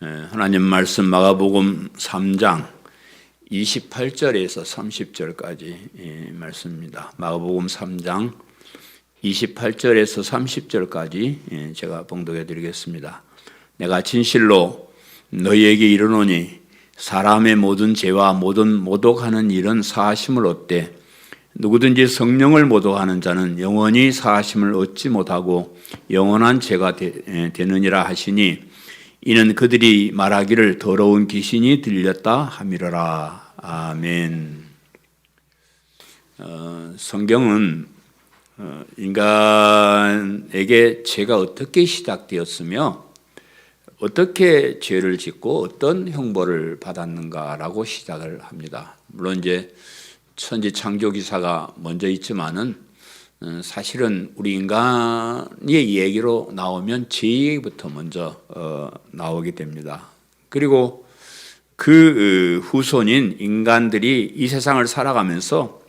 하나님 말씀 마가복음 3장 28절에서 30절까지 말씀입니다. 마가복음 3장 28절에서 30절까지 제가 봉독해 드리겠습니다. 내가 진실로 너희에게 이르노니 사람의 모든 죄와 모든 모독하는 일은 사하심을 얻되 누구든지 성령을 모독하는 자는 영원히 사하심을 얻지 못하고 영원한 죄가 되느니라 하시니 이는 그들이 말하기를 더러운 귀신이 들렸다 함이로라. 아멘. 성경은 인간에게 죄가 어떻게 시작되었으며 어떻게 죄를 짓고 어떤 형벌을 받았는가라고 시작을 합니다. 물론 이제 천지 창조 기사가 먼저 있지만은 사실은 우리 인간의 얘기로 나오면 죄 얘기부터 먼저 나오게 됩니다. 그리고 그 후손인 인간들이 이 세상을 살아가면서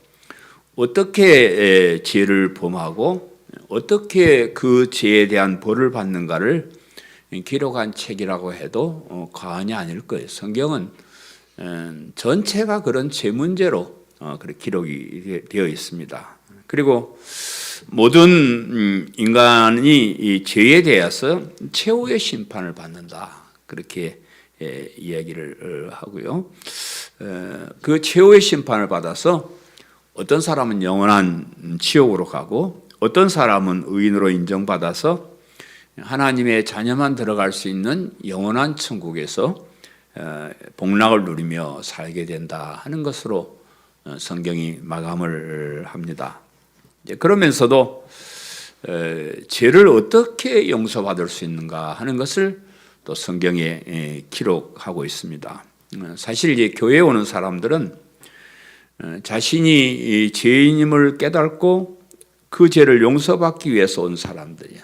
어떻게 죄를 범하고 어떻게 그 죄에 대한 벌을 받는가를 기록한 책이라고 해도 과언이 아닐 거예요. 성경은 전체가 그런 죄 문제로 그렇게 기록이 되어 있습니다. 그리고 모든 인간이 이 죄에 대해서 최후의 심판을 받는다. 그렇게 이야기를 하고요. 그 최후의 심판을 받아서 어떤 사람은 영원한 지옥으로 가고 어떤 사람은 의인으로 인정받아서 하나님의 자녀만 들어갈 수 있는 영원한 천국에서 복락을 누리며 살게 된다 하는 것으로 성경이 마감을 합니다. 그러면서도 죄를 어떻게 용서받을 수 있는가 하는 것을 또 성경에 기록하고 있습니다. 사실 이제 교회에 오는 사람들은 자신이 죄인임을 깨닫고 그 죄를 용서받기 위해서 온 사람들이야.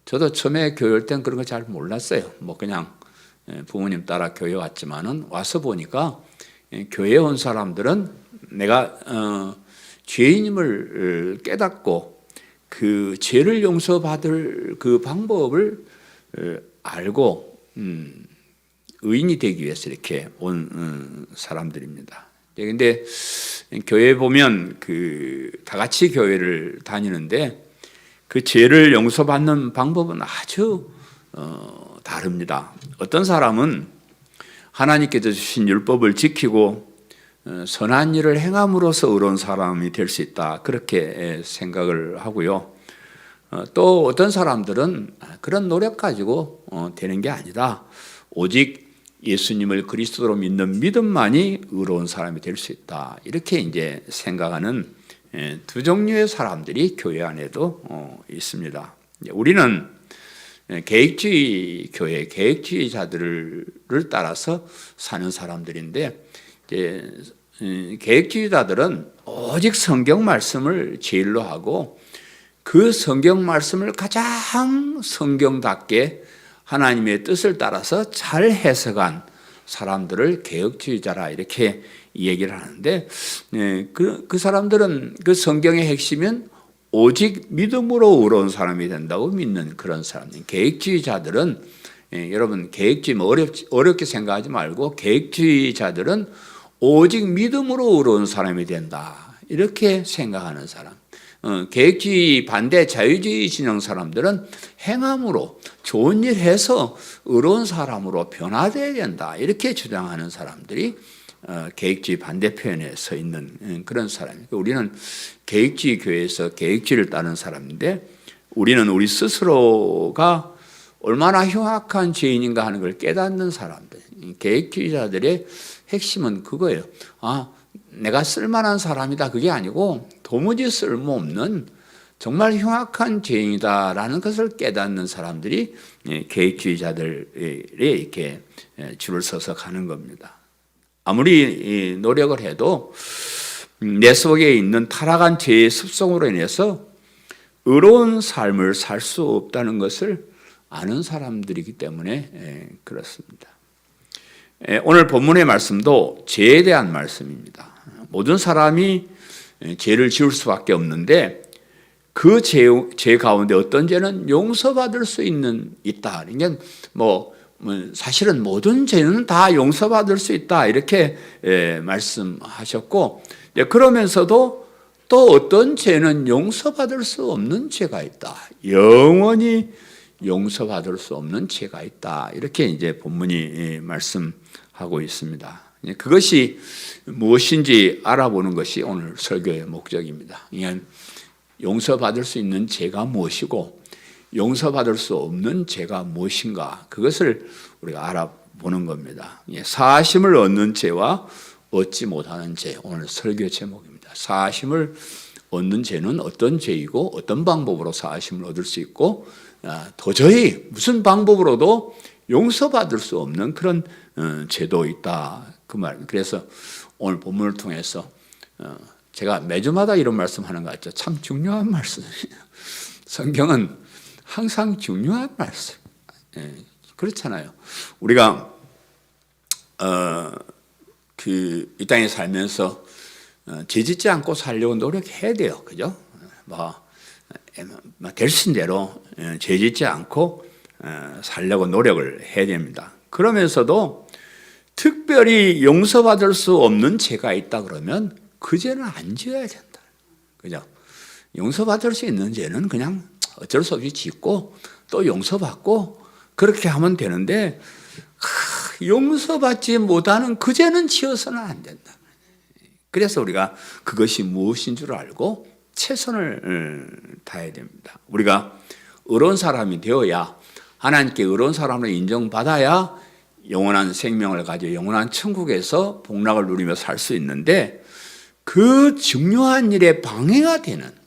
저도 처음에 교회 올 땐 그런 거 잘 몰랐어요. 그냥 부모님 따라 교회 왔지만은 와서 보니까 교회에 온 사람들은 내가 죄인임을 깨닫고 그 죄를 용서받을 그 방법을 알고 의인이 되기 위해서 이렇게 온 사람들입니다. 그런데 교회에 보면 다 같이 교회를 다니는데 그 죄를 용서받는 방법은 아주 다릅니다. 어떤 사람은 하나님께서 주신 율법을 지키고 선한 일을 행함으로써 의로운 사람이 될 수 있다. 그렇게 생각을 하고요. 또 어떤 사람들은 그런 노력 가지고 되는 게 아니다. 오직 예수님을 그리스도로 믿는 믿음만이 의로운 사람이 될 수 있다. 이렇게 이제 생각하는 두 종류의 사람들이 교회 안에도 있습니다. 우리는 계획주의 교회, 계획주의자들을 따라서 사는 사람들인데 이제 계획주의자들은 오직 성경 말씀을 제일로 하고 그 성경 말씀을 가장 성경답게 하나님의 뜻을 따라서 잘 해석한 사람들을 개혁주의자라 이렇게 얘기를 하는데 그 사람들은 그 성경의 핵심은 오직 믿음으로 의로운 사람이 된다고 믿는 그런 사람들. 계획주의자들은 여러분 계획주의 어렵게 생각하지 말고 계획주의자들은 오직 믿음으로 의로운 사람이 된다 이렇게 생각하는 사람. 계획주의 반대 자유주의 진영 사람들은 행함으로 좋은 일 해서 의로운 사람으로 변화되어야 된다 이렇게 주장하는 사람들이 계획주의 반대편에 서 있는 그런 사람이에요. 우리는 계획주의 교회에서 계획주의를 따르는 사람인데 우리는 우리 스스로가 얼마나 흉악한 죄인인가 하는 걸 깨닫는 사람들. 계획주의자들의 핵심은 그거예요. 내가 쓸만한 사람이다 그게 아니고 도무지 쓸모없는 정말 흉악한 죄인이다라는 것을 깨닫는 사람들이 계획주의자들에 이렇게 줄을 서서 가는 겁니다. 아무리 노력을 해도 내 속에 있는 타락한 죄의 습성으로 인해서 의로운 삶을 살 수 없다는 것을 아는 사람들이기 때문에 그렇습니다. 오늘 본문의 말씀도 죄에 대한 말씀입니다. 모든 사람이 죄를 지을 수밖에 없는데 그 죄 가운데 어떤 죄는 용서받을 수 있다. 그러니까 사실은 모든 죄는 다 용서받을 수 있다 이렇게 말씀하셨고, 그러면서도 또 어떤 죄는 용서받을 수 없는 죄가 있다. 영원히 용서받을 수 없는 죄가 있다. 이렇게 이제 본문이 말씀하고 있습니다. 그것이 무엇인지 알아보는 것이 오늘 설교의 목적입니다. 용서받을 수 있는 죄가 무엇이고 용서받을 수 없는 죄가 무엇인가, 그것을 우리가 알아보는 겁니다. 사하심을 얻는 죄와 얻지 못하는 죄, 오늘 설교 제목입니다. 사하심을 얻는 죄는 어떤 죄이고 어떤 방법으로 사하심을 얻을 수 있고, 도저히 무슨 방법으로도 용서받을 수 없는 그런 죄도 있다, 그 말. 그래서 오늘 본문을 통해서 제가 매주마다 이런 말씀하는 것 같죠. 참 중요한 말씀이에요. 성경은 항상 중요한 말씀. 그렇잖아요. 우리가 이 땅에 살면서 죄 짓지 않고 살려고 노력해야 돼요. 그죠? 되신 대로 죄 짓지 않고 살려고 노력을 해야 됩니다. 그러면서도 특별히 용서받을 수 없는 죄가 있다 그러면 그 죄는 안 지어야 된다. 그죠? 용서받을 수 있는 죄는 그냥 어쩔 수 없이 짓고 또 용서받고 그렇게 하면 되는데, 용서받지 못하는 그 죄는 지어서는 안 된다. 그래서 우리가 그것이 무엇인 줄 알고 최선을 다해야 됩니다. 우리가 의로운 사람이 되어야, 하나님께 의로운 사람으로 인정받아야 영원한 생명을 가지고 영원한 천국에서 복락을 누리며 살 수 있는데, 그 중요한 일에 방해가 되는,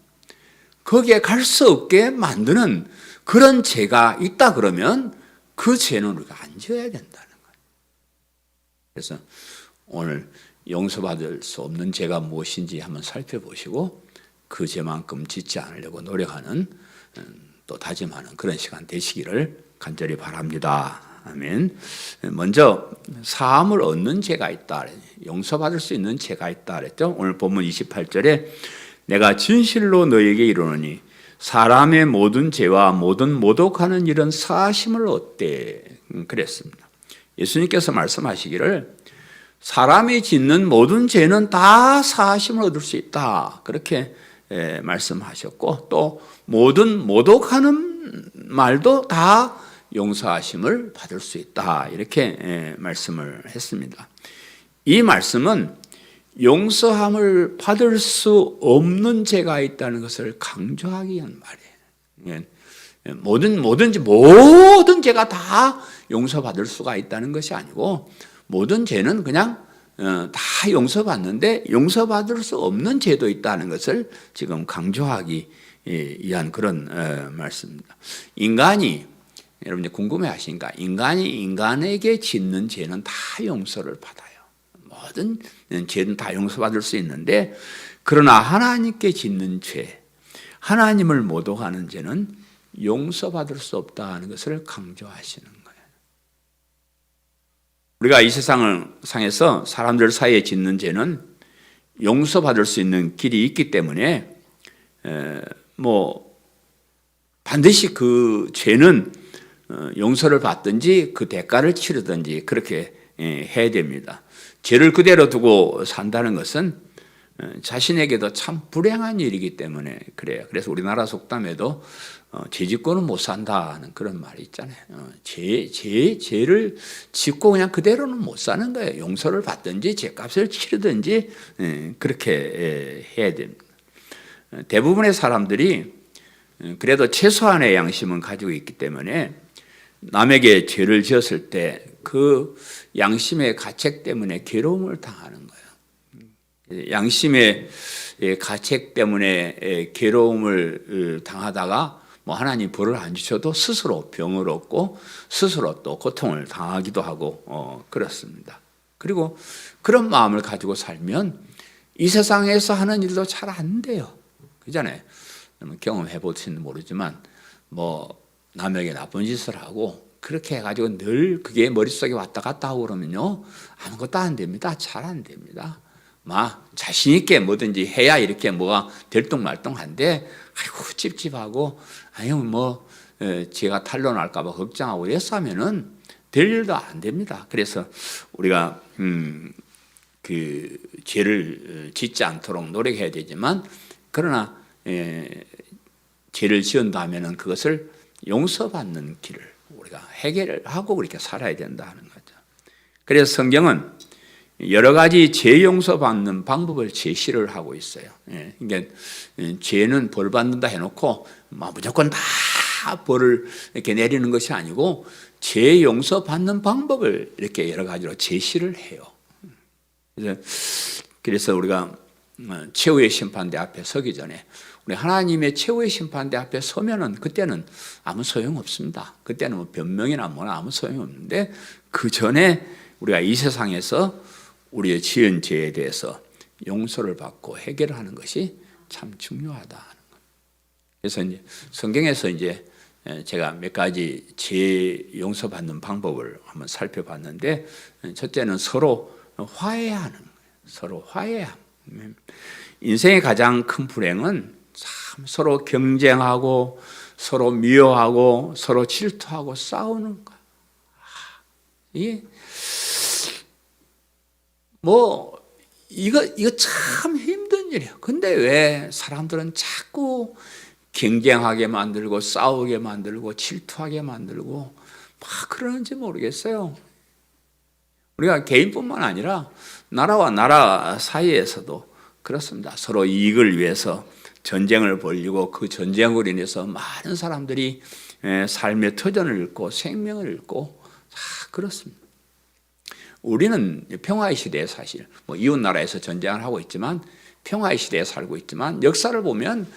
거기에 갈 수 없게 만드는 그런 죄가 있다 그러면 그 죄는 우리가 안 지어야 된다는 거예요. 그래서 오늘 용서받을 수 없는 죄가 무엇인지 한번 살펴보시고 그 죄만큼 짓지 않으려고 노력하는, 또 다짐하는 그런 시간 되시기를 간절히 바랍니다. 아멘. 먼저 사함을 얻는 죄가 있다, 용서받을 수 있는 죄가 있다 그랬죠. 오늘 본문 28절에 내가 진실로 너에게 이르노니 사람의 모든 죄와 모든 모독하는 일은 사하심을 얻되 그랬습니다. 예수님께서 말씀하시기를 사람이 짓는 모든 죄는 다 사하심을 얻을 수 있다, 그렇게 말씀하셨고, 또 모든 모독하는 말도 다 용서하심을 받을 수 있다, 이렇게 말씀을 했습니다. 이 말씀은 용서함을 받을 수 없는 죄가 있다는 것을 강조하기 위한 말이에요. 모든 죄가 다 용서받을 수가 있다는 것이 아니고, 모든 죄는 그냥 다 용서받는데 용서받을 수 없는 죄도 있다는 것을 지금 강조하기 위한 그런 말씀입니다. 인간이, 여러분이 궁금해하시니까, 인간이 인간에게 짓는 죄는 다 용서를 받아요. 모든 죄는 다 용서받을 수 있는데, 그러나 하나님께 짓는 죄, 하나님을 모독하는 죄는 용서받을 수 없다는 것을 강조하시는 거예요. 우리가 이 세상에서 사람들 사이에 짓는 죄는 용서받을 수 있는 길이 있기 때문에 반드시 그 죄는 용서를 받든지 그 대가를 치르든지 그렇게 해야 됩니다. 죄를 그대로 두고 산다는 것은 자신에게도 참 불행한 일이기 때문에 그래요. 그래서 우리나라 속담에도 죄 짓고는 못 산다는 그런 말이 있잖아요. 죄를 짓고 그냥 그대로는 못 사는 거예요. 용서를 받든지 죄값을 치르든지 그렇게 해야 됩니다. 대부분의 사람들이 그래도 최소한의 양심은 가지고 있기 때문에 남에게 죄를 지었을 때 그 양심의 가책 때문에 괴로움을 당하는 거예요. 양심의 가책 때문에 괴로움을 당하다가 하나님 벌을 안 주셔도 스스로 병을 얻고 스스로 또 고통을 당하기도 하고 그렇습니다. 그리고 그런 마음을 가지고 살면 이 세상에서 하는 일도 잘 안 돼요. 그잖아요. 경험해 보시는 모르지만 남에게 나쁜 짓을 하고 그렇게 해가지고 늘 그게 머릿속에 왔다 갔다 하고 그러면요, 아무것도 안 됩니다. 잘 안 됩니다. 자신 있게 뭐든지 해야 이렇게 뭐가 들뚱말뚱한데, 아이고 찝찝하고, 제가 탄로날까 봐 걱정하고 이랬으면은 될 일도 안 됩니다. 그래서 우리가 그 죄를 짓지 않도록 노력해야 되지만, 그러나 죄를 지은다면은 그것을 용서받는 길을 우리가 해결하고 그렇게 살아야 된다 하는 거죠. 그래서 성경은 여러 가지 죄 용서받는 방법을 제시를 하고 있어요. 그러니까 죄는 벌 받는다 해놓고 무조건 다 벌을 이렇게 내리는 것이 아니고 죄 용서받는 방법을 이렇게 여러 가지로 제시를 해요. 그래서 우리가 최후의 심판대 앞에 서기 전에, 우리 하나님의 최후의 심판대 앞에 서면은 그때는 아무 소용 없습니다. 그때는 뭐 변명이나 뭐나 아무 소용 없는데, 그 전에 우리가 이 세상에서 우리의 지은 죄에 대해서 용서를 받고 해결하는 것이 참 중요하다 하는 것. 그래서 이제 성경에서 이제 제가 몇 가지 죄 용서받는 방법을 한번 살펴봤는데, 첫째는 서로 화해하는 거예요. 서로 화해함. 인생의 가장 큰 불행은 참 서로 경쟁하고 서로 미워하고 서로 질투하고 싸우는 거. 이게 이거 참 힘든 일이에요. 근데 왜 사람들은 자꾸 경쟁하게 만들고 싸우게 만들고 질투하게 만들고 막 그러는지 모르겠어요. 우리가 개인뿐만 아니라 나라와 나라 사이에서도 그렇습니다. 서로 이익을 위해서 전쟁을 벌이고 그 전쟁으로 인해서 많은 사람들이 삶의 터전을 잃고 생명을 잃고 그렇습니다. 우리는 평화의 시대에 사실 이웃 나라에서 전쟁을 하고 있지만 평화의 시대에 살고 있지만, 역사를 보면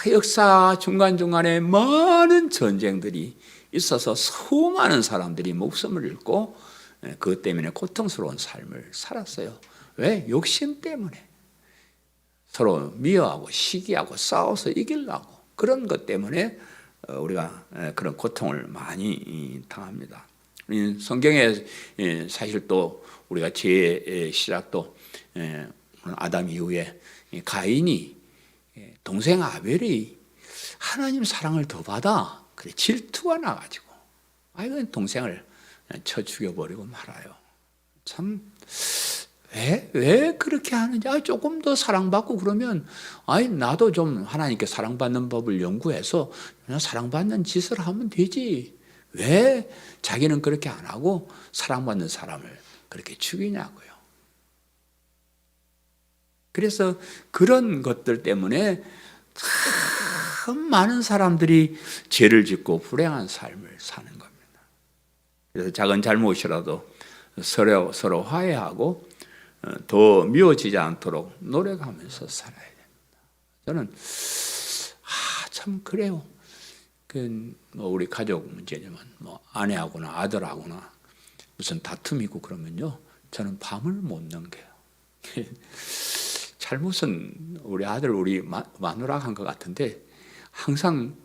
역사 중간중간에 많은 전쟁들이 있어서 수많은 사람들이 목숨을 잃고 그것 때문에 고통스러운 삶을 살았어요. 왜? 욕심 때문에. 서로 미워하고 시기하고 싸워서 이기려고, 그런 것 때문에 우리가 그런 고통을 많이 당합니다. 성경에 사실 또 우리가 죄의 시작도 아담 이후에 가인이 동생 아벨이 하나님 사랑을 더 받아 그래 질투가 나가지고 이건 동생을 쳐 죽여버리고 말아요. 참 왜 그렇게 하는지, 조금 더 사랑받고 그러면 나도 좀 하나님께 사랑받는 법을 연구해서 그냥 사랑받는 짓을 하면 되지, 왜 자기는 그렇게 안 하고 사랑받는 사람을 그렇게 죽이냐고요. 그래서 그런 것들 때문에 참 많은 사람들이 죄를 짓고 불행한 삶을 사는 겁니다. 그래서 작은 잘못이라도 서로 화해하고 더 미워지지 않도록 노력하면서 살아야 됩니다. 저는 참 그래요. 우리 가족 문제지만 아내하고나 아들하고나 무슨 다툼이 있고 그러면요, 저는 밤을 못 넘겨요. 잘못은 우리 아들, 우리 마누라가 한 것 같은데 항상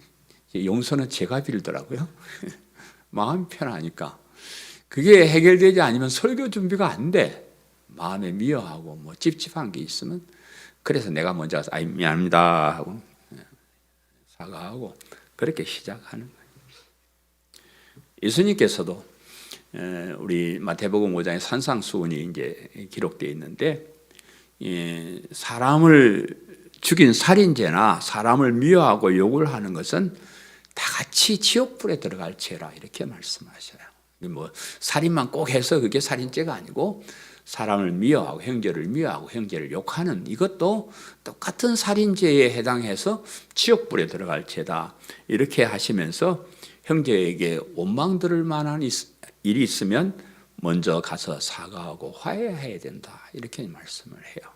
용서는 제가 빌더라고요. 마음이 편하니까. 그게 해결되지 않으면 설교 준비가 안 돼. 마음에 미워하고 찝찝한 게 있으면, 그래서 내가 먼저 가서 미안합니다 하고 사과하고 그렇게 시작하는 거예요. 예수님께서도 우리 마태복음 5장에 산상수훈이 이제 기록되어 있는데, 사람을 죽인 살인죄나 사람을 미워하고 욕을 하는 것은 다 같이 지옥불에 들어갈 죄라 이렇게 말씀하셔요. 살인만 꼭 해서 그게 살인죄가 아니고, 사람을 미워하고 형제를 미워하고 형제를 욕하는 이것도 똑같은 살인죄에 해당해서 지옥불에 들어갈 죄다 이렇게 하시면서, 형제에게 원망 들을 만한 일이 있으면 먼저 가서 사과하고 화해해야 된다 이렇게 말씀을 해요.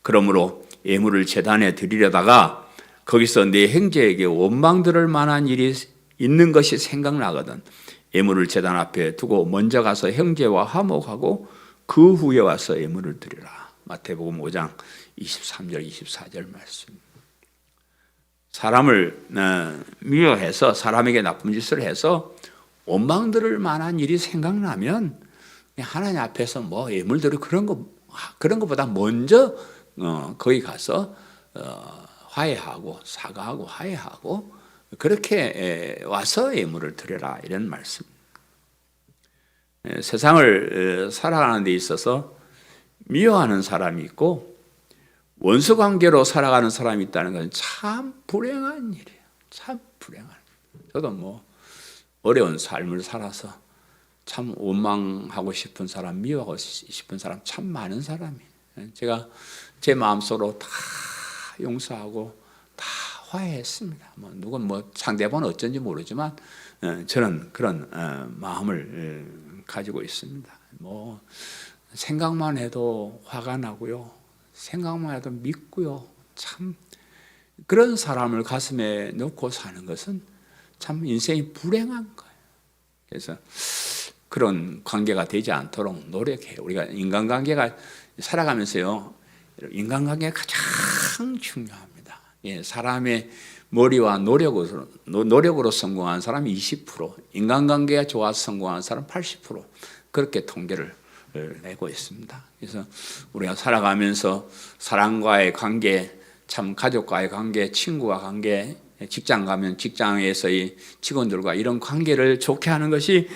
그러므로 예물을 제단에 드리려다가 거기서 내 형제에게 원망 들을 만한 일이 있는 것이 생각나거든 예물을 제단 앞에 두고 먼저 가서 형제와 화목하고 그 후에 와서 예물을 드리라. 마태복음 5장 23절 24절 말씀. 사람을 미워해서 사람에게 나쁜 짓을 해서 원망 들을 만한 일이 생각나면 하나님 앞에서 예물 드리고 그런 것보다 먼저 거기 가서 화해하고 사과하고 화해하고 그렇게 와서 예물을 드려라 이런 말씀. 세상을 살아가는 데 있어서 미워하는 사람이 있고 원수 관계로 살아가는 사람이 있다는 것은 참 불행한 일이에요. 참 불행한. 저도 뭐 어려운 삶을 살아서 참 원망하고 싶은 사람, 미워하고 싶은 사람 참 많은 사람이에요. 제가 제 마음속으로 다 용서하고 다 화해했습니다. 뭐 누군 뭐 상대방은 어쩐지 모르지만 저는 그런 마음을 가지고 있습니다. 뭐 생각만 해도 화가 나고요. 생각만 해도 밉고요. 참 그런 사람을 가슴에 넣고 사는 것은 참 인생이 불행한 거예요. 그래서 그런 관계가 되지 않도록 노력해요. 우리가 인간관계가 살아가면서요. 인간관계가 가장 중요합니다. 예, 사람의 머리와 노력으로 성공한 사람이 20%, 인간관계가 좋아서 성공한 사람 80%, 그렇게 통계를 내고 있습니다. 그래서 우리가 살아가면서 사람과의 관계, 참 가족과의 관계, 친구와 관계, 직장 가면 직장에서의 직원들과 이런 관계를 좋게 하는 것이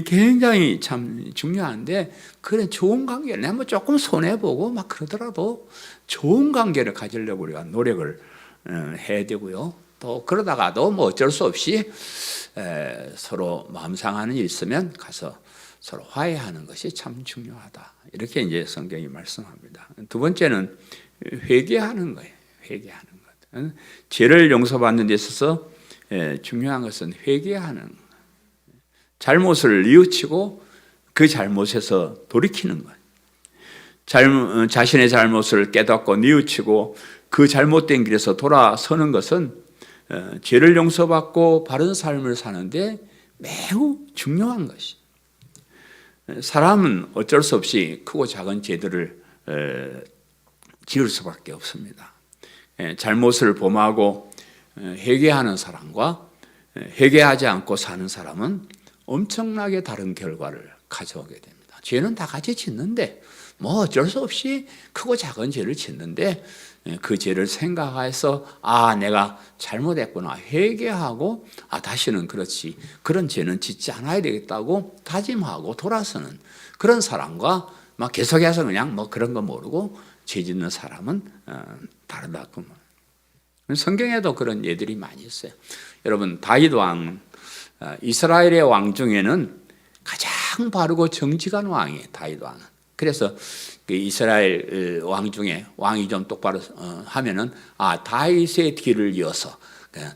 굉장히 참 중요한데, 그래 좋은 관계를 내가 뭐 조금 손해보고 막 그러더라도 좋은 관계를 가지려고 우리가 노력을 해야 되고요. 또 그러다가도 뭐 어쩔 수 없이 서로 마음 상하는 일이 있으면 가서 서로 화해하는 것이 참 중요하다. 이렇게 이제 성경이 말씀합니다. 두 번째는 회개하는 거예요. 회개하는 것. 죄를 용서받는 데 있어서 중요한 것은 회개하는 것. 잘못을 뉘우치고 그 잘못에서 돌이키는 것. 자신의 잘못을 깨닫고 뉘우치고 그 잘못된 길에서 돌아서는 것은 죄를 용서받고 바른 삶을 사는데 매우 중요한 것이. 사람은 어쩔 수 없이 크고 작은 죄들을 지을 수밖에 없습니다. 잘못을 범하고 회개하는 사람과 회개하지 않고 사는 사람은 엄청나게 다른 결과를 가져오게 됩니다. 죄는 다 같이 짓는데 뭐 어쩔 수 없이 크고 작은 죄를 짓는데 그 죄를 생각해서 내가 잘못했구나 회개하고 다시는 그런 죄는 짓지 않아야 되겠다고 다짐하고 돌아서는 그런 사람과 막 계속해서 그냥 뭐 그런 거 모르고 죄 짓는 사람은 다르다. 성경에도 그런 예들이 많이 있어요. 여러분 다윗 왕, 이스라엘의 왕 중에는 가장 바르고 정직한 왕이에요. 다윗 왕은. 그래서 그 이스라엘 왕 중에 왕이 좀 똑바로 하면은 다윗의 뒤를 이어서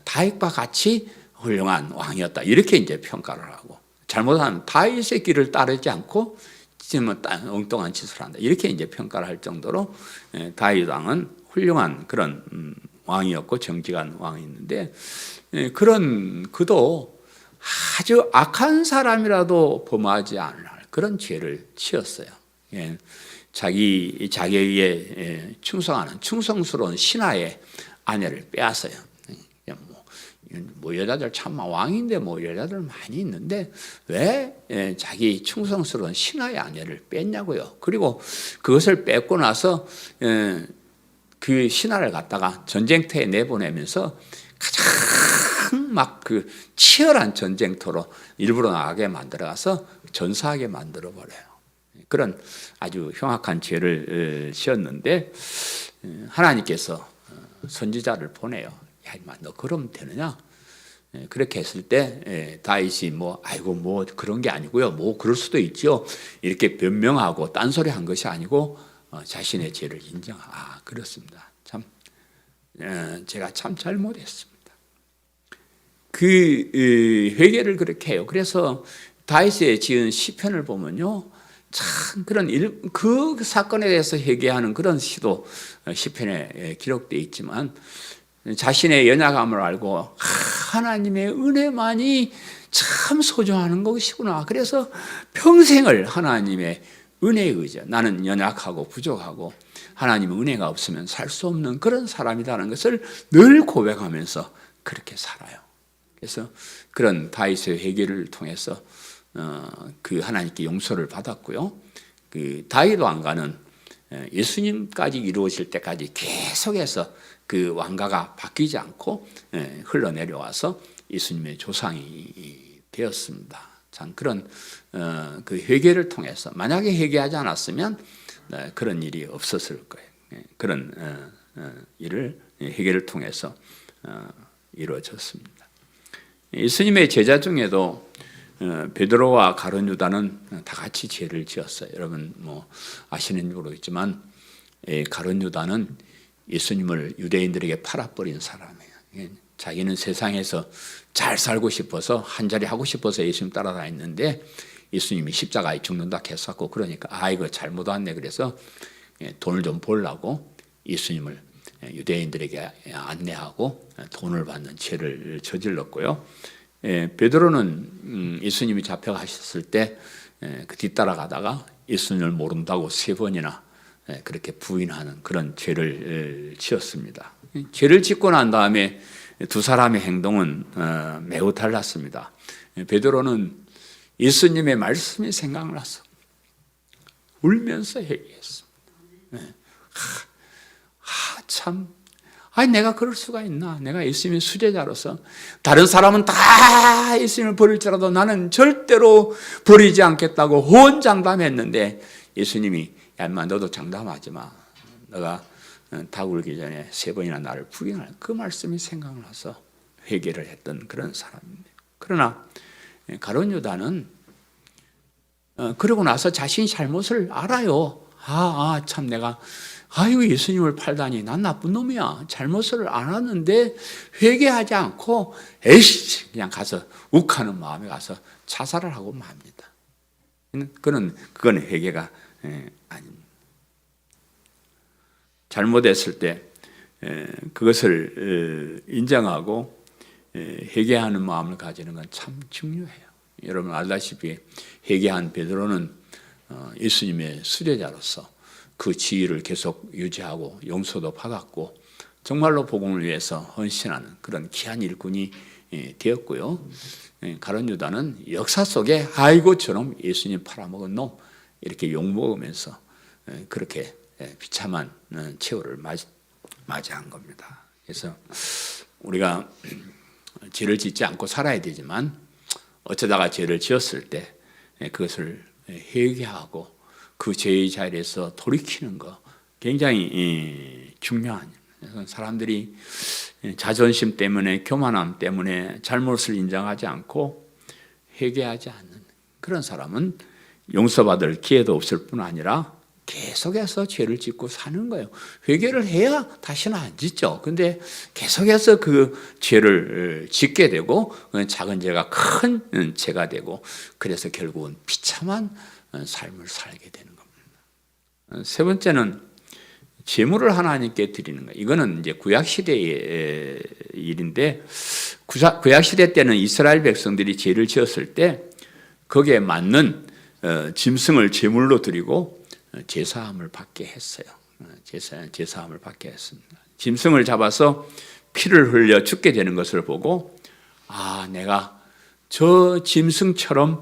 다윗과 같이 훌륭한 왕이었다. 이렇게 이제 평가를 하고, 잘못하면 다윗의 길을 따르지 않고 엉뚱한 짓을 한다. 이렇게 이제 평가를 할 정도로 다윗 왕은 훌륭한 그런 왕이었고 정직한 왕이었는데, 그런 그도 아주 악한 사람이라도 범하지 않을 그런 죄를 지었어요. 자기 자기에게 충성하는 충성스러운 신하의 아내를 빼앗아요. 뭐 여자들 참 왕인데 뭐 여자들 많이 있는데 왜 자기 충성스러운 신하의 아내를 뺐냐고요. 그리고 그것을 뺏고 나서 그 신하를 갖다가 전쟁터에 내보내면서 가장 막 그 치열한 전쟁터로 일부러 나가게 만들어가서 전사하게 만들어 버려요. 그런 아주 흉악한 죄를 지었는데 하나님께서 선지자를 보내요. 야, 임마, 너 그러면 되느냐? 그렇게 했을 때 다윗이 뭐 그런 게 아니고요. 뭐 그럴 수도 있죠. 이렇게 변명하고 딴소리 한 것이 아니고 자신의 죄를 그렇습니다. 참 제가 참 잘못했습니다. 그 회개를 그렇게 해요. 그래서 다윗이 지은 시편을 보면요. 참 그 사건에 대해서 회개하는 그런 시도 시편에 기록되어 있지만 자신의 연약함을 알고 하나님의 은혜만이 참 소중한 것이구나. 그래서 평생을 하나님의 은혜에 의지, 나는 연약하고 부족하고 하나님의 은혜가 없으면 살 수 없는 그런 사람이라는 것을 늘 고백하면서 그렇게 살아요. 그래서 그런 다윗의 회개를 통해서 그 하나님께 용서를 받았고요. 그 다윗 왕가는 예수님까지 이루어질 때까지 계속해서 그 왕가가 바뀌지 않고 흘러내려와서 예수님의 조상이 되었습니다. 참 그런 그 회개를 통해서 만약에 회개하지 않았으면 그런 일이 없었을 거예요. 그런 일을 회개를 통해서 이루어졌습니다. 예수님의 제자 중에도 베드로와 가룟 유다는 다 같이 죄를 지었어요. 여러분 뭐 아시는지 모르겠지만 가룟 유다는 예수님을 유대인들에게 팔아버린 사람이에요. 자기는 세상에서 잘 살고 싶어서 한 자리 하고 싶어서 예수님 따라다녔는데 예수님이 십자가에 죽는다 했었고 그러니까 이거 잘못 왔네 그래서 돈을 좀 벌라고 예수님을 유대인들에게 안내하고 돈을 받는 죄를 저질렀고요. 베드로는 예수님이 잡혀가셨을 때 그 뒤따라가다가 예수님을 모른다고 3번이나 그렇게 부인하는 그런 죄를 지었습니다. 죄를 짓고 난 다음에 두 사람의 행동은 매우 달랐습니다. 베드로는 예수님의 말씀이 생각나서 울면서 회개했습니다. 참, 내가 그럴 수가 있나? 내가 예수님의 수제자로서 다른 사람은 다 예수님을 버릴지라도 나는 절대로 버리지 않겠다고 호언장담했는데 예수님이 야 인마 너도 장담하지 마. 너가 닭 울기 전에 3번이나 나를 부인할 그 말씀이 생각나서 회개를 했던 그런 사람입니다. 그러나 가룟 유다는 그러고 나서 자신이 잘못을 알아요. 참 내가 예수님을 팔다니 난 나쁜 놈이야. 잘못을 안 하는데 회개하지 않고 에이씨 그냥 가서 욱하는 마음에 가서 자살을 하고 맙니다. 그건 회개가 아닙니다. 잘못했을 때 그것을 인정하고 회개하는 마음을 가지는 건 참 중요해요. 여러분 알다시피 회개한 베드로는 예수님의 수제자로서 그 지위를 계속 유지하고 용서도 받았고 정말로 복음을 위해서 헌신하는 그런 귀한 일꾼이 되었고요. 가룟 유다는 역사 속에 아이고처럼 예수님 팔아먹은 놈 이렇게 욕먹으면서 그렇게 비참한 최후를 맞이한 겁니다. 그래서 우리가 죄를 짓지 않고 살아야 되지만 어쩌다가 죄를 지었을 때 그것을 회개하고 그 죄의 자리에서 돌이키는 거 굉장히 중요한 일이에요. 사람들이 자존심 때문에 교만함 때문에 잘못을 인정하지 않고 회개하지 않는 그런 사람은 용서받을 기회도 없을 뿐 아니라 계속해서 죄를 짓고 사는 거예요. 회개를 해야 다시는 안 짓죠. 근데 계속해서 그 죄를 짓게 되고 작은 죄가 큰 죄가 되고 그래서 결국은 비참한 삶을 살게 되는 겁니다. 세 번째는 제물을 하나님께 드리는 거예요. 이거는 이제 구약 시대의 일인데 구약 시대 때는 이스라엘 백성들이 죄를 지었을 때 거기에 맞는 짐승을 제물로 드리고 제사함을 받게 했어요. 제사함을 받게 했습니다. 짐승을 잡아서 피를 흘려 죽게 되는 것을 보고 내가 저 짐승처럼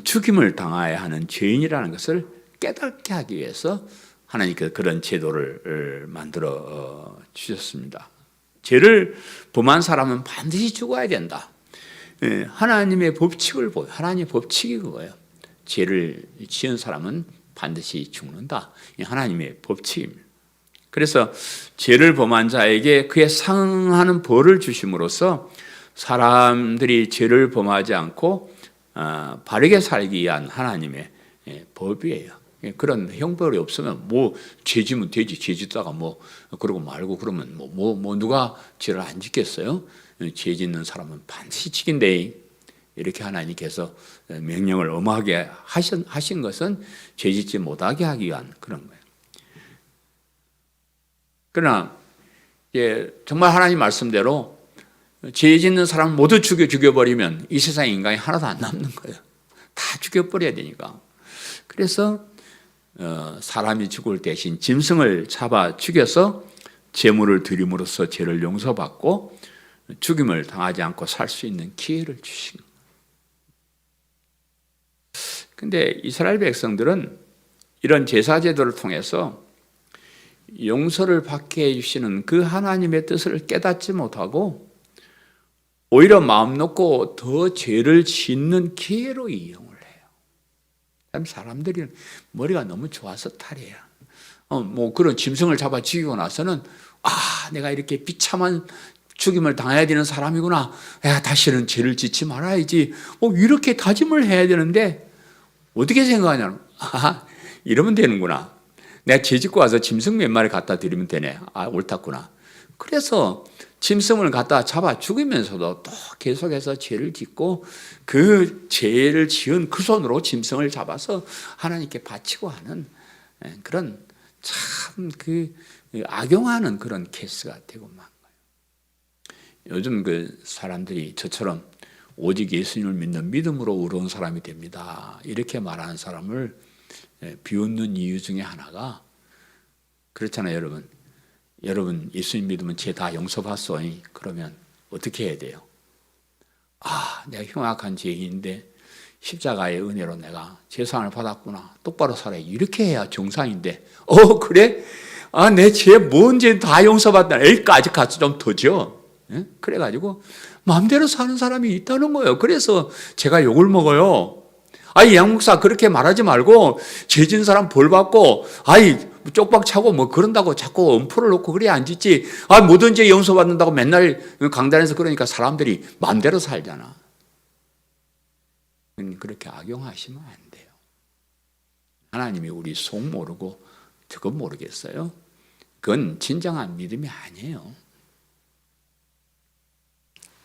죽임을 당해야 하는 죄인이라는 것을 깨닫게 하기 위해서 하나님께서 그런 제도를 만들어 주셨습니다. 죄를 범한 사람은 반드시 죽어야 된다. 하나님의 법칙을 보여. 하나님의 법칙이 그거예요. 죄를 지은 사람은 반드시 죽는다. 하나님의 법칙입니다. 그래서 죄를 범한 자에게 그에 상응하는 벌을 주심으로써 사람들이 죄를 범하지 않고 바르게 살기 위한 하나님의 법이에요. 그런 형벌이 없으면 죄 지면 되지. 죄 짓다가 그러고 말고 그러면 누가 죄를 안 짓겠어요? 죄 짓는 사람은 반드시 지긴대. 이렇게 하나님께서 명령을 엄하게 하신 것은 죄 짓지 못하게 하기 위한 그런 거예요. 그러나 정말 하나님 말씀대로 죄 짓는 사람 모두 죽여버리면 이 세상에 인간이 하나도 안 남는 거예요. 다 죽여버려야 되니까. 그래서 사람이 죽을 대신 짐승을 잡아 죽여서 제물을 드림으로써 죄를 용서받고 죽임을 당하지 않고 살 수 있는 기회를 주신 거예요. 근데 이스라엘 백성들은 이런 제사 제도를 통해서 용서를 받게 해주시는 그 하나님의 뜻을 깨닫지 못하고 오히려 마음 놓고 더 죄를 짓는 기회로 이용을 해요. 참 사람들이 머리가 너무 좋아서 탈이에요. 뭐 그런 짐승을 잡아 죽이고 나서는 내가 이렇게 비참한 죽임을 당해야 되는 사람이구나. 야, 다시는 죄를 짓지 말아야지. 이렇게 다짐을 해야 되는데 어떻게 생각하냐면 이러면 되는구나. 내가 죄 짓고 와서 짐승 몇 마리 갖다 드리면 되네. 옳았구나. 그래서 짐승을 갖다 잡아 죽이면서도 또 계속해서 죄를 짓고 그 죄를 지은 그 손으로 짐승을 잡아서 하나님께 바치고 하는 그런 참 악용하는 그런 케이스가 되고 만 거예요. 요즘 그 사람들이 저처럼 오직 예수님을 믿는 믿음으로 의로운 사람이 됩니다. 이렇게 말하는 사람을 비웃는 이유 중에 하나가 그렇잖아요, 여러분. 여러분 예수님 믿으면 죄 다 용서받소. 그러면 어떻게 해야 돼요? 내가 흉악한 죄인인데 십자가의 은혜로 내가 죄사함을 받았구나. 똑바로 살아야 이렇게 해야 정상인데. 그래? 내 죄 뭔 죄 다 용서받다. 여기까지 가서 좀 더죠. 그래가지고 마음대로 사는 사람이 있다는 거예요. 그래서 제가 욕을 먹어요. 양 목사 그렇게 말하지 말고 죄 지은 사람 벌 받고 쪽박 차고 뭐 그런다고 자꾸 엄포를 놓고 그래야 안 짓지. 모든 죄 용서받는다고 맨날 강단에서 그러니까 사람들이 마음대로 살잖아. 그렇게 악용하시면 안 돼요. 하나님이 우리 속 모르고 그건 모르겠어요. 그건 진정한 믿음이 아니에요.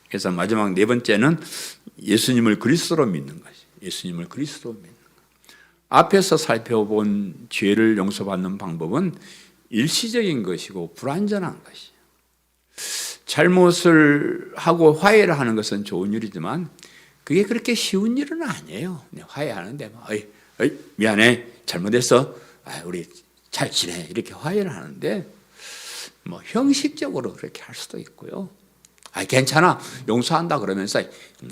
그래서 마지막 네 번째는 예수님을 그리스도로 믿는 것이. 예수님을 그리스도로 믿는 것. 앞에서 살펴본 죄를 용서받는 방법은 일시적인 것이고 불완전한 것이에요. 잘못을 하고 화해를 하는 것은 좋은 일이지만 그게 그렇게 쉬운 일은 아니에요. 화해하는데 미안해, 잘못했어, 우리 잘 지내, 이렇게 화해를 하는데 뭐 형식적으로 그렇게 할 수도 있고요. 괜찮아, 용서한다 그러면서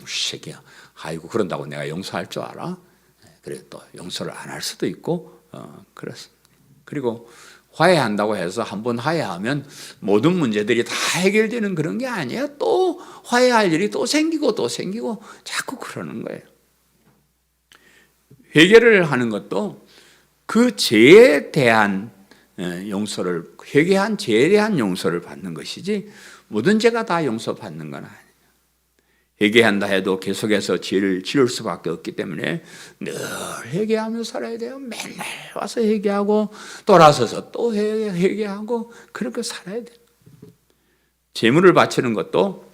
새끼야, 그런다고 내가 용서할 줄 알아? 그래 또 용서를 안 할 수도 있고 그렇습니다. 그리고 화해한다고 해서 한번 화해하면 모든 문제들이 다 해결되는 그런 게 아니에요. 또 화해할 일이 또 생기고 또 생기고 자꾸 그러는 거예요. 회개를 하는 것도 그 죄에 대한 용서를, 회개한 죄에 대한 용서를 받는 것이지 모든 죄가 다 용서받는 건 아니에요. 회개한다 해도 계속해서 죄를 지을 수밖에 없기 때문에 늘 회개하며 살아야 돼요. 맨날 와서 회개하고 돌아서서 또 회개하고 그렇게 살아야 돼요. 제물을 바치는 것도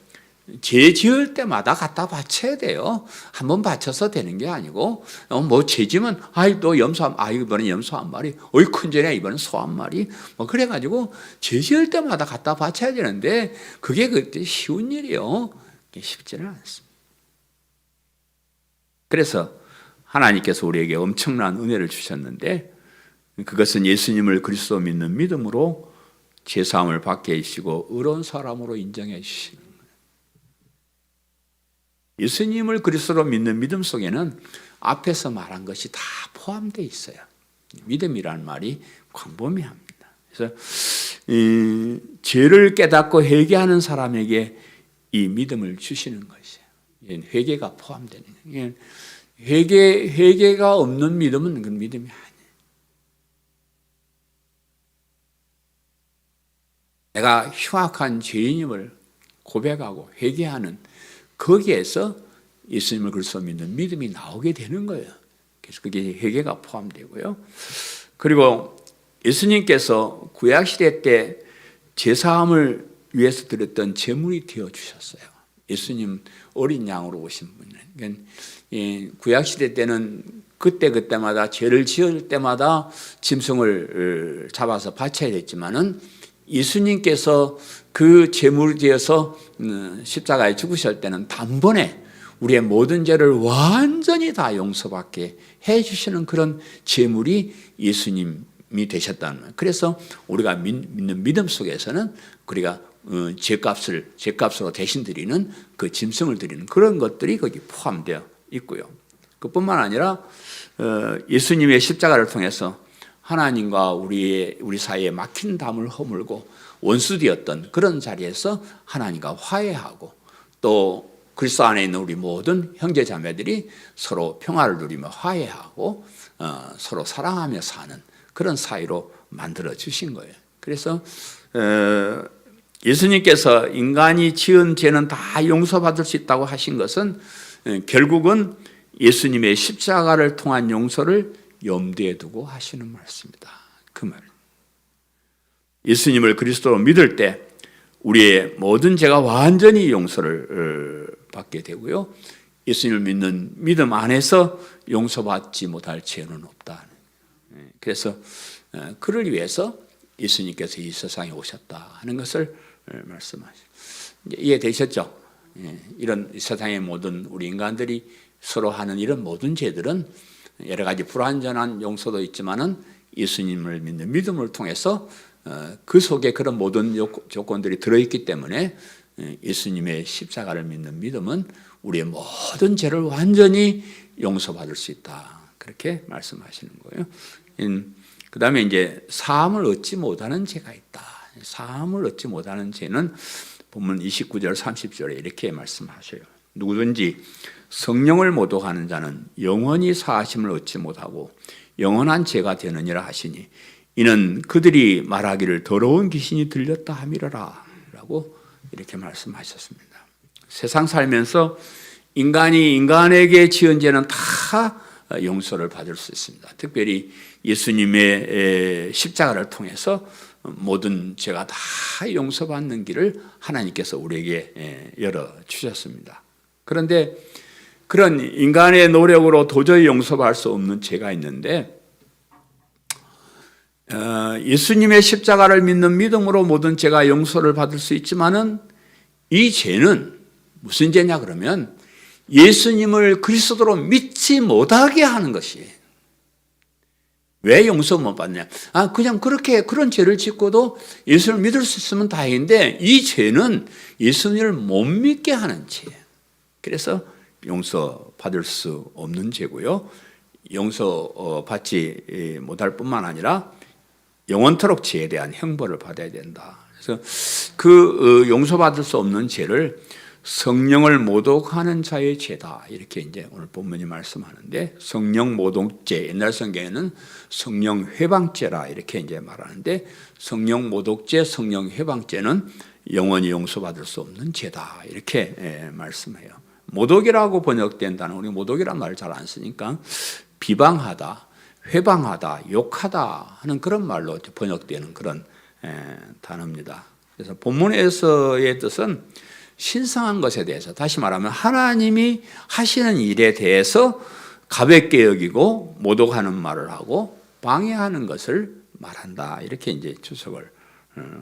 죄 지을 때마다 갖다 바쳐야 돼요. 한번 바쳐서 되는 게 아니고 뭐 죄 지면 또 염소 이번엔 염소 한 마리, 큰 죄네 이번엔 소 한 마리, 뭐 그래가지고 죄 지을 때마다 갖다 바쳐야 되는데 그게 그때 쉬운 일이요. 쉽지는 않습니다. 그래서 하나님께서 우리에게 엄청난 은혜를 주셨는데 그것은 예수님을 그리스도 믿는 믿음으로 죄사함을 받게 해주시고 의로운 사람으로 인정해 주시는 거예요. 예수님을 그리스도로 믿는 믿음 속에는 앞에서 말한 것이 다 포함되어 있어요. 믿음이라는 말이 광범위합니다. 그래서 죄를 깨닫고 회개하는 사람에게 이 믿음을 주시는 것이에요. 회개가 포함되는 거예요. 회개가 없는 믿음은 그 믿음이 아니에요. 내가 흉악한 죄인임을 고백하고 회개하는 거기에서 예수님을 그리스도 믿는 믿음이 나오게 되는 거예요. 그래서 그게 회개가 포함되고요. 그리고 예수님께서 구약시대 때 제사함을 위해서 드렸던 제물이 되어주셨어요. 예수님 어린 양으로 오신 분이에요. 구약시대 때는 그때마다 죄를 지을 때마다 짐승을 잡아서 바쳐야 됐지만은 예수님께서 그 제물이 되어서 십자가에 죽으실 때는 단번에 우리의 모든 죄를 완전히 다 용서받게 해주시는 그런 제물이 예수님이 되셨다는 거예요. 그래서 우리가 믿는 믿음 속에서는 우리가 죄값으로 대신 드리는 그 짐승을 드리는 그런 것들이 거기 포함되어 있고요. 그뿐만 아니라 예수님의 십자가를 통해서 하나님과 우리 사이에 막힌 담을 허물고 원수되었던 그런 자리에서 하나님과 화해하고 또 그리스도 안에 있는 우리 모든 형제 자매들이 서로 평화를 누리며 화해하고 서로 사랑하며 사는 그런 사이로 만들어 주신 거예요. 그래서 예수님께서 인간이 지은 죄는 다 용서받을 수 있다고 하신 것은 결국은 예수님의 십자가를 통한 용서를 염두에 두고 하시는 말씀입니다. 그 말. 예수님을 그리스도로 믿을 때 우리의 모든 죄가 완전히 용서를 받게 되고요. 예수님을 믿는 믿음 안에서 용서받지 못할 죄는 없다. 그래서 그를 위해서 예수님께서 이 세상에 오셨다 하는 것을 말씀하시죠. 이해되셨죠? 이런 세상의 모든 우리 인간들이 서로 하는 이런 모든 죄들은 여러 가지 불완전한 용서도 있지만은 예수님을 믿는 믿음을 통해서 그 속에 그런 모든 조건들이 들어있기 때문에 예수님의 십자가를 믿는 믿음은 우리의 모든 죄를 완전히 용서받을 수 있다. 그렇게 말씀하시는 거예요. 그 다음에 이제 사함을 얻지 못하는 죄가 있다. 사함을 얻지 못하는 죄는 본문 29절 30절에 이렇게 말씀하셔요. 누구든지 성령을 모독하는 자는 영원히 사하심을 얻지 못하고 영원한 죄가 되느니라 하시니 이는 그들이 말하기를 더러운 귀신이 들렸다 함이라라 라고 이렇게 말씀하셨습니다. 세상 살면서 인간이 인간에게 지은 죄는 다 용서를 받을 수 있습니다. 특별히 예수님의 십자가를 통해서 모든 죄가 다 용서받는 길을 하나님께서 우리에게 열어주셨습니다. 그런데 그런 인간의 노력으로 도저히 용서받을 수 없는 죄가 있는데 예수님의 십자가를 믿는 믿음으로 모든 죄가 용서를 받을 수 있지만은 이 죄는 무슨 죄냐 그러면 예수님을 그리스도로 믿지 못하게 하는 것이에요. 왜 용서 못 받냐? 그냥 그렇게 그런 죄를 짓고도 예수를 믿을 수 있으면 다행인데 이 죄는 예수님을 못 믿게 하는 죄예요. 그래서 용서 받을 수 없는 죄고요. 용서 받지 못할 뿐만 아니라 영원토록 죄에 대한 형벌을 받아야 된다. 그래서 그 용서받을 수 없는 죄를 성령을 모독하는 자의 죄다. 이렇게 이제 오늘 본문이 말씀하는데 성령 모독죄, 옛날 성경에는 성령 회방죄라 이렇게 이제 말하는데 성령 모독죄, 성령 회방죄는 영원히 용서받을 수 없는 죄다. 이렇게 말씀해요. 모독이라고 번역된 단어, 우리 모독이란 말을 잘 안 쓰니까 비방하다, 회방하다, 욕하다 하는 그런 말로 번역되는 그런 단어입니다. 그래서 본문에서의 뜻은 신성한 것에 대해서, 다시 말하면 하나님이 하시는 일에 대해서 가볍게 여기고 모독하는 말을 하고 방해하는 것을 말한다. 이렇게 이제 주석을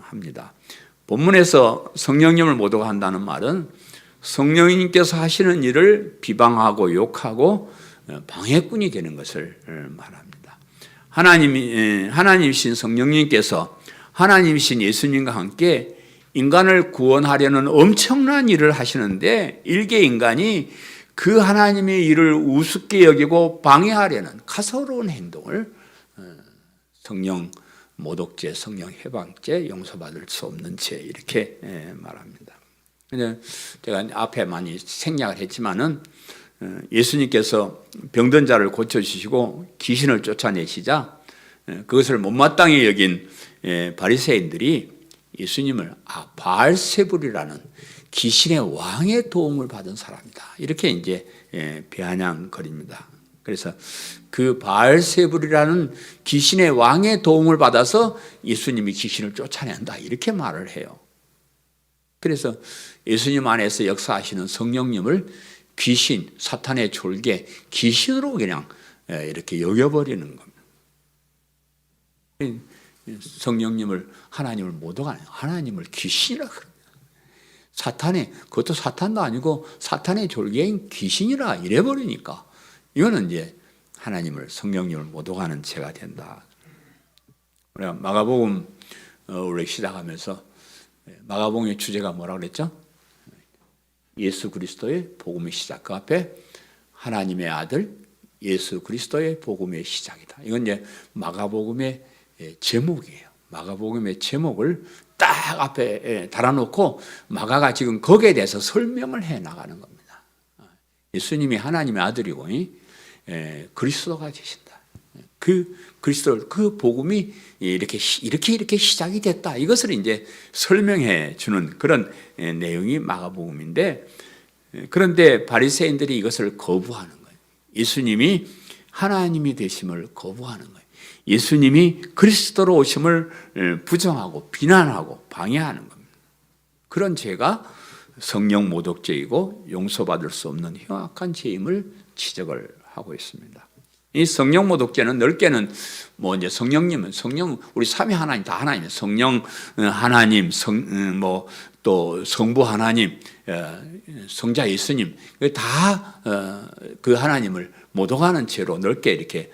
합니다. 본문에서 성령님을 모독한다는 말은 성령님께서 하시는 일을 비방하고 욕하고 방해꾼이 되는 것을 말합니다. 하나님이신 성령님께서 하나님이신 예수님과 함께 인간을 구원하려는 엄청난 일을 하시는데 일개 인간이 그 하나님의 일을 우습게 여기고 방해하려는 가소로운 행동을 성령 모독죄, 성령 해방죄, 용서받을 수 없는 죄 이렇게 말합니다. 근데 제가 앞에 많이 생략을 했지만은 예수님께서 병든 자를 고쳐주시고 귀신을 쫓아내시자 그것을 못마땅히 여긴 바리새인들이 예수님을 바알세불이라는 귀신의 왕의 도움을 받은 사람이다. 이렇게 이제 비아냥거립니다. 그래서 그 바알세불이라는 귀신의 왕의 도움을 받아서 예수님이 귀신을 쫓아낸다. 이렇게 말을 해요. 그래서 예수님 안에서 역사하시는 성령님을 귀신, 사탄의 졸개, 귀신으로 그냥 이렇게 여겨버리는 겁니다. 성령님을 하나님을 모독하는 하나님을 귀신이라 그럽니다. 사탄의, 그것도 사탄도 아니고 사탄의 졸개인 귀신이라 이래버리니까 이거는 이제 하나님을, 성령님을 모독하는 죄가 된다. 우리가 마가복음 우리 시작하면서 마가복음의 주제가 뭐라 그랬죠? 예수 그리스도의 복음의 시작. 그 앞에 하나님의 아들 예수 그리스도의 복음의 시작이다. 이건 이제 마가복음의 제목이에요. 마가복음의 제목을 딱 앞에 달아놓고 마가가 지금 거기에 대해서 설명을 해 나가는 겁니다. 예수님이 하나님의 아들이고 그리스도가 되신다. 그 그리스도, 그 복음이 이렇게 시작이 됐다. 이것을 이제 설명해 주는 그런 내용이 마가복음인데, 그런데 바리새인들이 이것을 거부하는 거예요. 예수님이 하나님이 되심을 거부하는 거예요. 예수님이 그리스도로 오심을 부정하고 비난하고 방해하는 겁니다. 그런 죄가 성령 모독죄이고 용서받을 수 없는 흉악한 죄임을 지적을 하고 있습니다. 이 성령 모독죄는 넓게는 이제 성령님은 우리 삼위 하나님 다 하나님이에요. 성령 하나님, 또 성부 하나님, 성자 예수님 다 그 하나님을 모독하는 죄로 넓게 이렇게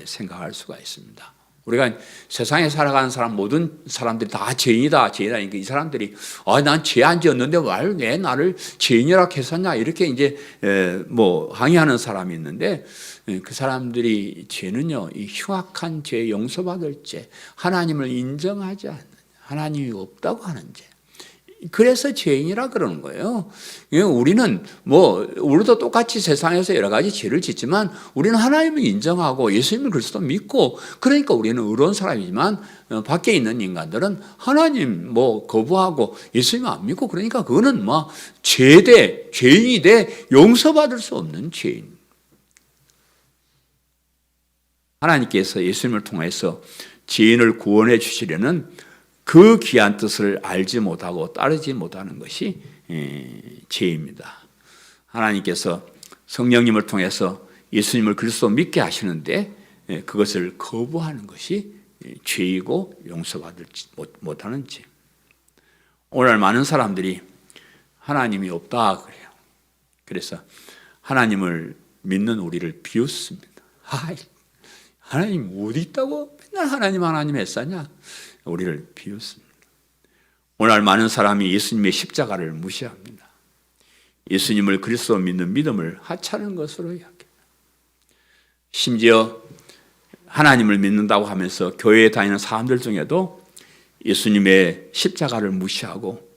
생각할 수가 있습니다. 우리가 세상에 살아가는 사람, 모든 사람들이 다 죄인이다. 그러니까 이 사람들이, 난 죄 안 지었는데 왜 나를 죄인이라 했었냐, 이렇게 이제 항의하는 사람이 있는데, 그 사람들이 죄는요, 이 흉악한 죄, 용서받을 죄, 하나님을 인정하지 않는, 하나님이 없다고 하는 죄. 그래서 죄인이라 그러는 거예요. 우리는 우리도 똑같이 세상에서 여러 가지 죄를 짓지만 우리는 하나님을 인정하고 예수님을 그리스도 믿고, 그러니까 우리는 의로운 사람이지만 밖에 있는 인간들은 하나님 거부하고 예수님 안 믿고, 그러니까 그거는 죄인이 돼 용서받을 수 없는 죄인. 하나님께서 예수님을 통해서 죄인을 구원해 주시려는 그 귀한 뜻을 알지 못하고 따르지 못하는 것이 죄입니다. 하나님께서 성령님을 통해서 예수님을 그리스도 믿게 하시는데 그것을 거부하는 것이 죄이고 용서받지 못하는 죄. 오늘 많은 사람들이 하나님이 없다 그래요. 그래서 하나님을 믿는 우리를 비웃습니다. 하나님 어디 있다고 맨날 하나님 했었냐? 우리를 비웃습니다. 오늘 많은 사람이 예수님의 십자가를 무시합니다. 예수님을 그리스도 믿는 믿음을 하찮은 것으로 여깁니다. 심지어 하나님을 믿는다고 하면서 교회에 다니는 사람들 중에도 예수님의 십자가를 무시하고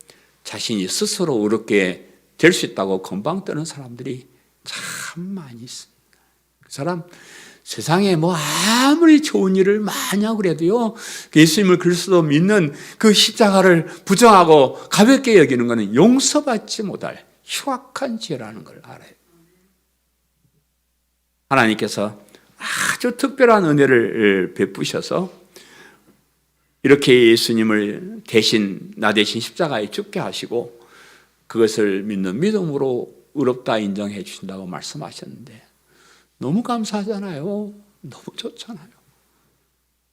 자신이 스스로 의롭게 될 수 있다고 건방 떠는 사람들이 참 많이 있습니다. 그 사람 세상에 아무리 좋은 일을 많이 하고 그래도요, 예수님을 그리스도 믿는 그 십자가를 부정하고 가볍게 여기는 것은 용서받지 못할 흉악한 죄라는 걸 알아요. 하나님께서 아주 특별한 은혜를 베푸셔서 이렇게 예수님을 나 대신 십자가에 죽게 하시고 그것을 믿는 믿음으로 의롭다 인정해 주신다고 말씀하셨는데, 너무 감사하잖아요. 너무 좋잖아요.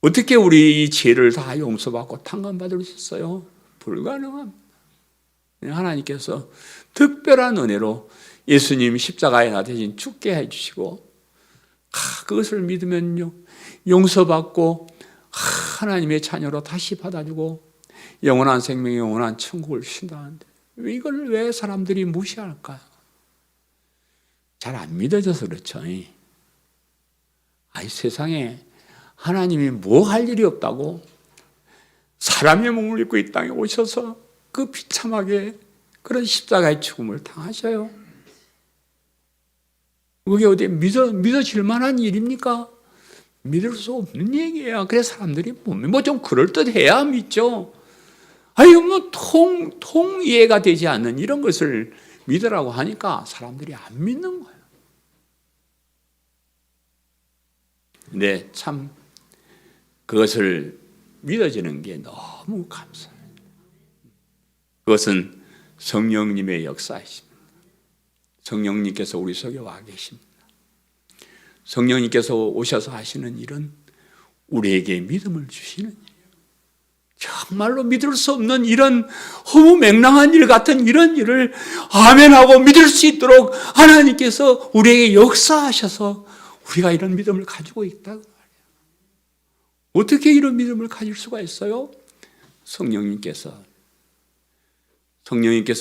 어떻게 우리 이 죄를 다 용서받고 탕감받을 수 있어요? 불가능합니다. 하나님께서 특별한 은혜로 예수님 십자가에 나 대신 죽게 해주시고, 그것을 믿으면요, 용서받고 하나님의 자녀로 다시 받아주고 영원한 생명, 영원한 천국을 주신다는데 이걸 왜 사람들이 무시할까요? 잘 안 믿어져서 그렇죠. 세상에 하나님이 뭐 할 일이 없다고 사람의 몸을 입고 이 땅에 오셔서 그 비참하게 그런 십자가의 죽음을 당하셔요. 그게 어디 믿어질 만한 일입니까? 믿을 수 없는 얘기예요. 그래서 사람들이 좀 그럴듯해야 믿죠. 통 이해가 되지 않는 이런 것을 믿으라고 하니까 사람들이 안 믿는 거예요. 근데 참 그것을 믿어지는 게 너무 감사해요. 그것은 성령님의 역사이십니다. 성령님께서 우리 속에 와 계십니다. 성령님께서 오셔서 하시는 일은 우리에게 믿음을 주시는 일이에요. 정말로 믿을 수 없는 이런 허무맹랑한 일 같은 이런 일을 아멘하고 믿을 수 있도록 하나님께서 우리에게 역사하셔서 우리가 이런 믿음을 가지고 있다고 말이에요. 어떻게 이런 믿음을 가질 수가 있어요? 성령님께서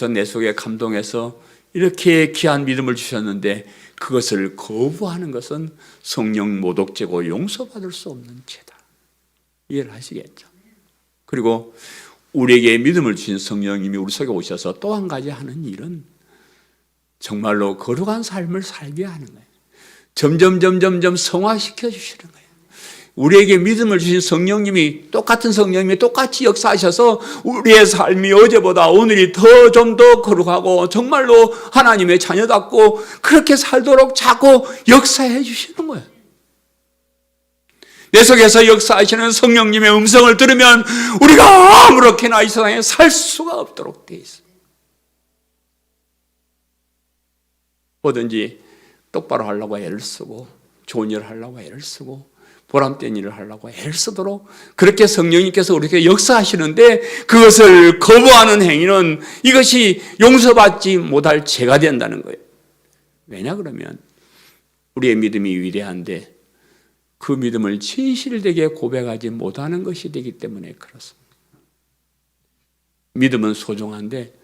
내 속에 감동해서 이렇게 귀한 믿음을 주셨는데 그것을 거부하는 것은 성령 모독죄고 용서받을 수 없는 죄다. 이해를 하시겠죠? 그리고 우리에게 믿음을 주신 성령님이 우리 속에 오셔서 또 한 가지 하는 일은 정말로 거룩한 삶을 살게 하는 거예요. 점점 성화시켜 주시는 거예요. 우리에게 믿음을 주신 성령님이, 똑같은 성령님이 똑같이 역사하셔서 우리의 삶이 어제보다 오늘이 좀 더 거룩하고 정말로 하나님의 자녀답고 그렇게 살도록 자꾸 역사해 주시는 거예요. 내 속에서 역사하시는 성령님의 음성을 들으면 우리가 아무렇게나 이 세상에 살 수가 없도록 되어 있습니다. 뭐든지 똑바로 하려고 애를 쓰고, 좋은 일을 하려고 애를 쓰고, 보람된 일을 하려고 애를 쓰도록 그렇게 성령님께서 우리에게 역사하시는데, 그것을 거부하는 행위는 이것이 용서받지 못할 죄가 된다는 거예요. 왜냐 그러면 우리의 믿음이 위대한데 그 믿음을 진실되게 고백하지 못하는 것이 되기 때문에 그렇습니다. 믿음은 소중한데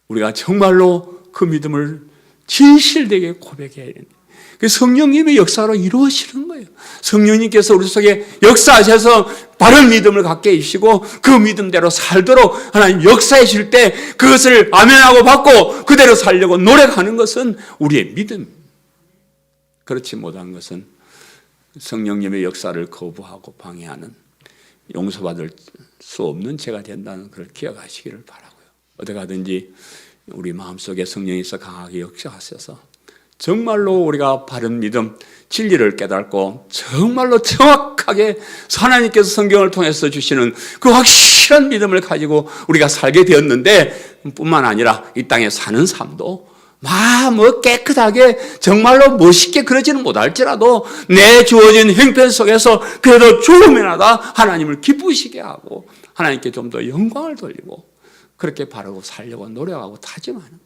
우리가 정말로 그 믿음을 진실되게 고백해야 됩니다. 성령님의 역사로 이루어지는 거예요. 성령님께서 우리 속에 역사하셔서 바른 믿음을 갖게 해주시고 그 믿음대로 살도록 하나님 역사해 줄 때 그것을 아멘하고 받고 그대로 살려고 노력하는 것은 우리의 믿음. 그렇지 못한 것은 성령님의 역사를 거부하고 방해하는, 용서받을 수 없는 죄가 된다는 걸 기억하시기를 바라고요. 어디 가든지 우리 마음속에 성령께서 강하게 역사하셔서 정말로 우리가 바른 믿음, 진리를 깨닫고 정말로 정확하게 하나님께서 성경을 통해서 주시는 그 확실한 믿음을 가지고 우리가 살게 되었는데, 뿐만 아니라 이 땅에 사는 삶도 뭐 깨끗하게 정말로 멋있게 그러지는 못할지라도 내 주어진 형편 속에서 그래도 조금이나마 하나님을 기쁘시게 하고 하나님께 좀 더 영광을 돌리고 그렇게 바르고 살려고 노력하고 다짐하는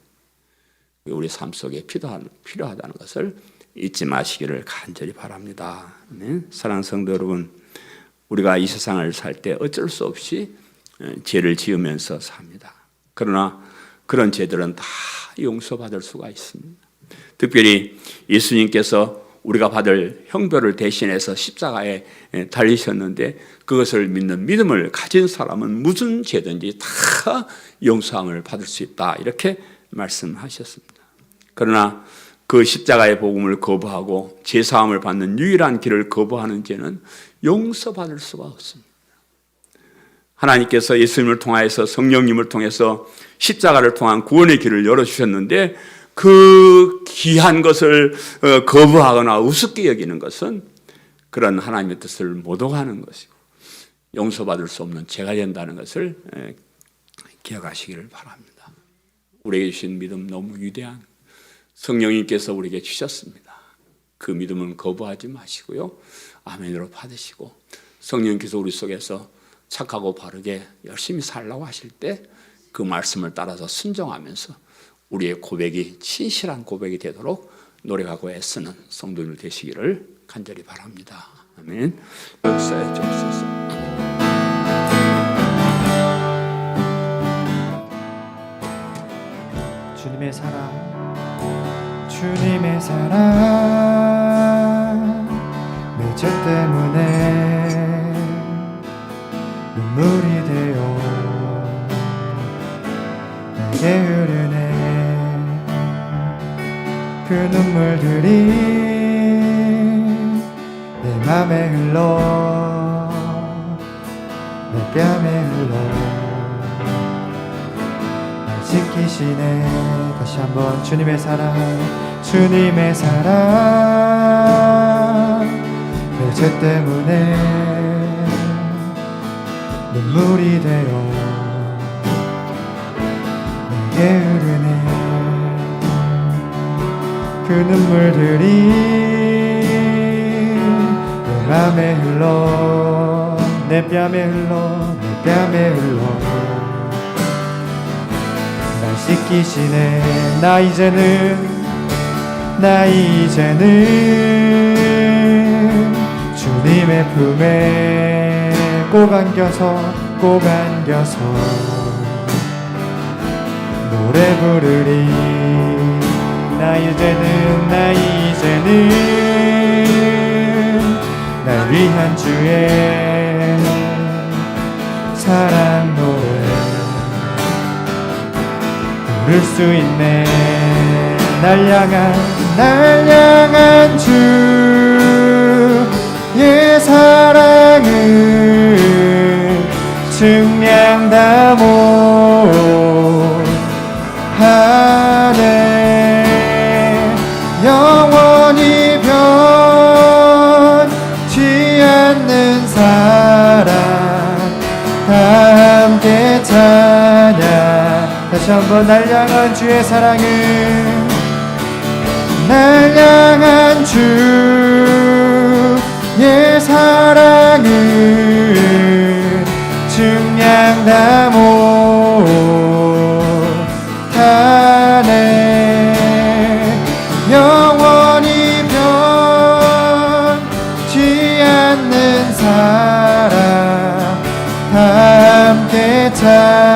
우리 삶 속에 필요하다는 것을 잊지 마시기를 간절히 바랍니다. 사랑하는 성도 여러분, 우리가 이 세상을 살 때 어쩔 수 없이 죄를 지으면서 삽니다. 그러나 그런 죄들은 다 용서받을 수가 있습니다. 특별히 예수님께서 우리가 받을 형벌을 대신해서 십자가에 달리셨는데 그것을 믿는 믿음을 가진 사람은 무슨 죄든지 다 용서함을 받을 수 있다, 이렇게 말씀하셨습니다. 그러나 그 십자가의 복음을 거부하고 제사함을 받는 유일한 길을 거부하는 죄는 용서받을 수가 없습니다. 하나님께서 예수님을 통하여서 성령님을 통해서 십자가를 통한 구원의 길을 열어주셨는데 그 귀한 것을 거부하거나 우습게 여기는 것은 그런 하나님의 뜻을 모독하는 것이고 용서받을 수 없는 죄가 된다는 것을 기억하시기를 바랍니다. 우리에게 주신 믿음 너무 위대한 성령님께서 우리에게 주셨습니다. 그 믿음은 거부하지 마시고요, 아멘으로 받으시고 성령님께서 우리 속에서 착하고 바르게 열심히 살라고 하실 때 그 말씀을 따라서 순종하면서 우리의 고백이 진실한 고백이 되도록 노력하고 애쓰는 성도들 되시기를 간절히 바랍니다. 아멘. 역사에 주옵소서. 주님의 사랑, 주님의 사랑, 내 죄 때문에 눈물이 되어 내게 흐르네. 그 눈물들이 내 맘에 흘러 내 뺨에 흘러 날 지키시네. 다시 한번 주님의 사랑, 주님의 사랑, 내 죄 때문에 눈물이 되어 내게 흐르네. 그 눈물들이 내 맘에 흘러 내 뺨에 흘러 내 뺨에 흘러 날 씻기시네. 나 이제는 주님의 품에 꼭 안겨서 노래 부르리. 나 이제는 날 위한 주의 사랑 노래 부를 수 있네. 날 향한 주의 사랑은 측량 다 못하네. 영원히 변치 않는 사랑 다 함께 찬양. 다시 한번 날 향한 주의 사랑은 날 향한 주의 사랑은 측량 다 못하네. 영원히 변치 않는 사랑 다 함께 찬양.